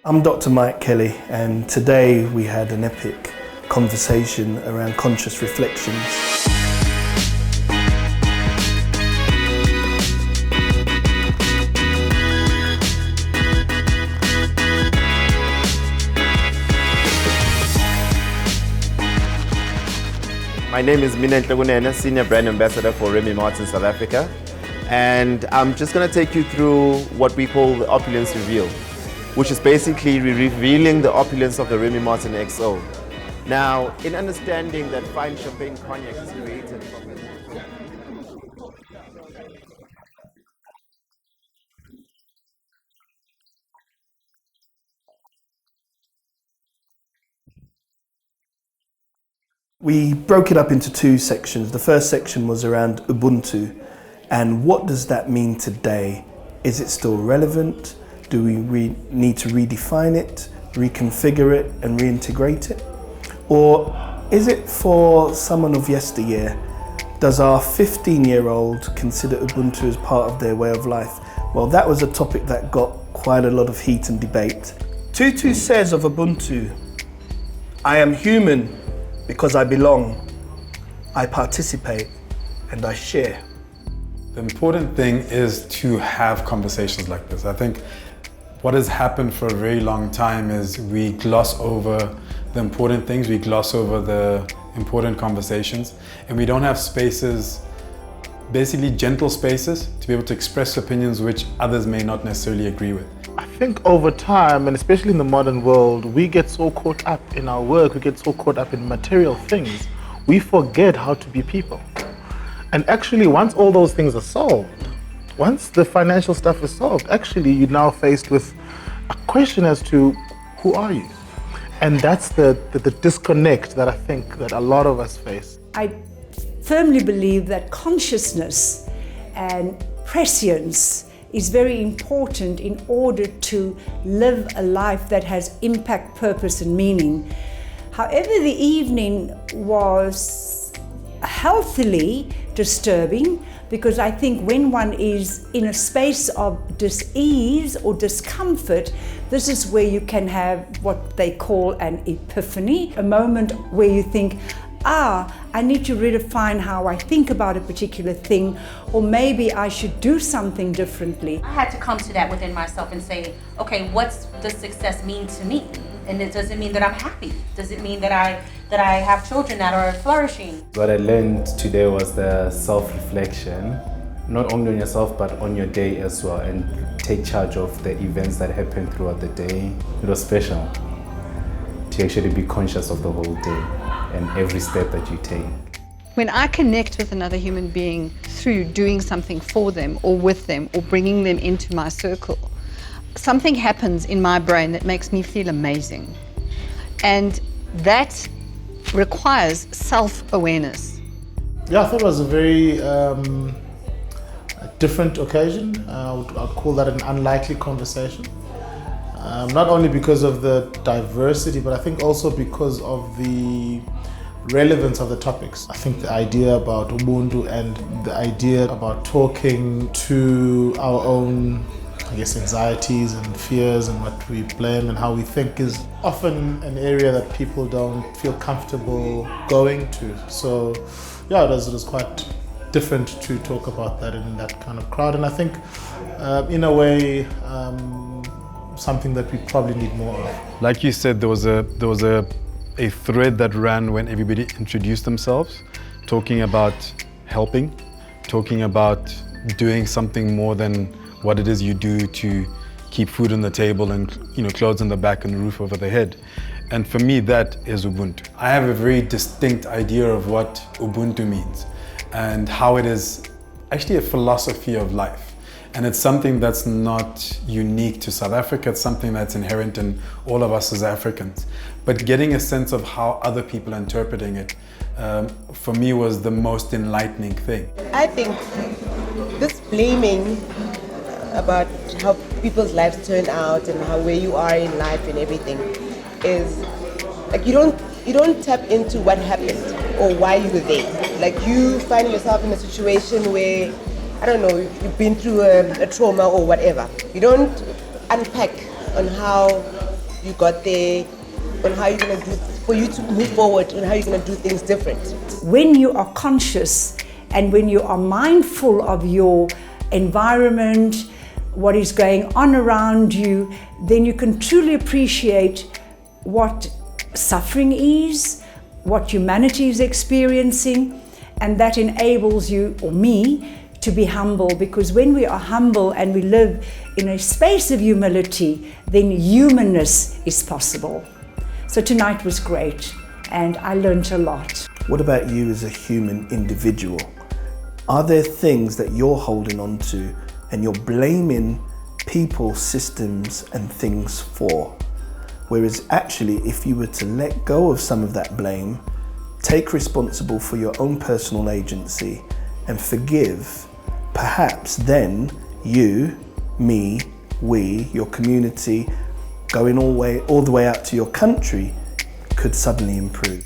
I'm Dr. Mike Kelly, and today we had an epic conversation around conscious reflections. My name is Nkhesani, Senior Brand Ambassador for mmARThouse in South Africa. And I'm just going to take you through what we call the Opulence Reveal, which is basically revealing the opulence of the mmARThouse XO. Now, in understanding that fine champagne cognac is created from it. We broke it up into two sections. The first section was around Ubuntu, and what does that mean today? Is it still relevant? Do we need to redefine it, reconfigure it, and reintegrate it? Or is it for someone of yesteryear? Does our 15-year-old consider Ubuntu as part of their way of life? Well, that was a topic that got quite a lot of heat and debate. Tutu says of Ubuntu, "I am human because I belong, I participate, and I share." The important thing is to have conversations like this. I think what has happened for a very long time is we gloss over the important things, we gloss over the important conversations, and we don't have spaces, basically gentle spaces, to be able to express opinions which others may not necessarily agree with. I think over time, and especially in the modern world, we get so caught up in our work, we get so caught up in material things, we forget how to be people. And actually, once all those things are solved, once the financial stuff is solved, actually you're now faced with a question as to who are you? And that's the disconnect that I think that a lot of us face. I firmly believe that consciousness and prescience is very important in order to live a life that has impact, purpose and meaning. However, the evening was healthily disturbing because I think when one is in a space of dis-ease or discomfort, this is where you can have what they call an epiphany, a moment where you think, I need to redefine how I think about a particular thing, or maybe I should do something differently. I had to come to that within myself and say, okay, what does success mean to me? And it doesn't mean that I'm happy. Does it mean that I have children that are flourishing? What I learned today was the self-reflection, not only on yourself, but on your day as well, and take charge of the events that happen throughout the day. It was special to actually be conscious of the whole day and every step that you take. When I connect with another human being through doing something for them or with them or bringing them into my circle, something happens in my brain that makes me feel amazing. And that requires self-awareness. Yeah, I thought it was a very different occasion. I'd call that an unlikely conversation. Not only because of the diversity, but I think also because of the relevance of the topics. I think the idea about Ubuntu and the idea about talking to our own, anxieties and fears and what we blame and how we think is often an area that people don't feel comfortable going to. So yeah, it was quite different to talk about that in that kind of crowd. And I think in a way, something that we probably need more of. Like you said, there was a thread that ran when everybody introduced themselves, talking about helping, talking about doing something more than what it is you do to keep food on the table and clothes on the back and a roof over the head. And for me, that is Ubuntu. I have a very distinct idea of what Ubuntu means and how it is actually a philosophy of life. And it's something that's not unique to South Africa, it's something that's inherent in all of us as Africans. But getting a sense of how other people are interpreting it, for me was the most enlightening thing. I think this blaming about how people's lives turn out and where you are in life and everything is like you don't tap into what happened or why you were there. Like you find yourself in a situation where, I don't know, you've been through a trauma or whatever. You don't unpack on how you got there, on how you're going to do, for you to move forward, and how you're going to do things different. When you are conscious and when you are mindful of your environment, what is going on around you, then you can truly appreciate what suffering is, what humanity is experiencing, and that enables you, or me, to be humble, because when we are humble and we live in a space of humility, then humanness is possible. So tonight was great, and I learned a lot. What about you as a human individual? Are there things that you're holding on to and you're blaming people, systems and things for? Whereas actually, if you were to let go of some of that blame, take responsible for your own personal agency and forgive, perhaps then you, me, we, your community, going all the way out to your country, could suddenly improve.